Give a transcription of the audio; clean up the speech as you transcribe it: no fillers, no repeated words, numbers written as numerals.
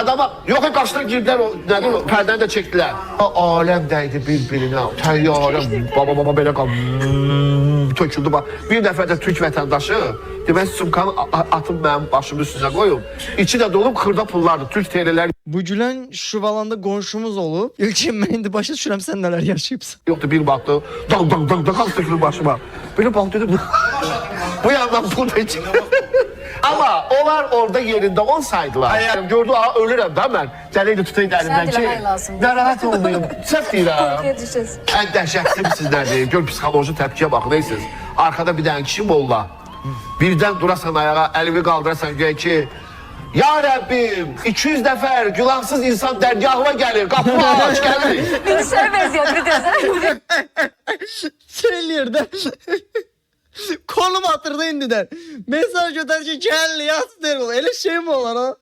Adama yok qaçdan girdilər, pərdəni də çəkdilər. Aləm dəydi bir-birinə, təyyarəm, baba belə töküldü. Bir dəfə də Türk vətəndaşı demək sumkanı atıb mənim başımın üstünə qoyub. İçi də dolub xırda pullardır, Türk TL'lər. Bu gülen Şuvalanda qonşumuz olub. İlkin mən indi başa düşürəm sən nələr yaşayıbsan. Yoxdur, bir baktı, dang qalx tökülür başıma. Belə baktı dedim, bu yandan pul da içi. Ama onlar orada yerinde olsaydılar. Gördü, ölürəm da mən. Gələydi tutaydı əlimdən ki, narahat olmayım. Səhv deyirəm. Ən dəhşətli sizlərdir. Gör, psixoloji təpkiyə baxırsınız. Arkada bir dənə kişi molla. Birdən durasan ayağa, əlimi qaldırasan göyə ki, ya Rəbbim, 200 nəfər günahsız insan dərgahıma gəlir, qapı aç, gəlir. Bilgisayar benziyor videoda. Söylüyor da. Konum atırdı indiden. Mesaj öter ki gel yaz der. Öyle şey mi olur ha?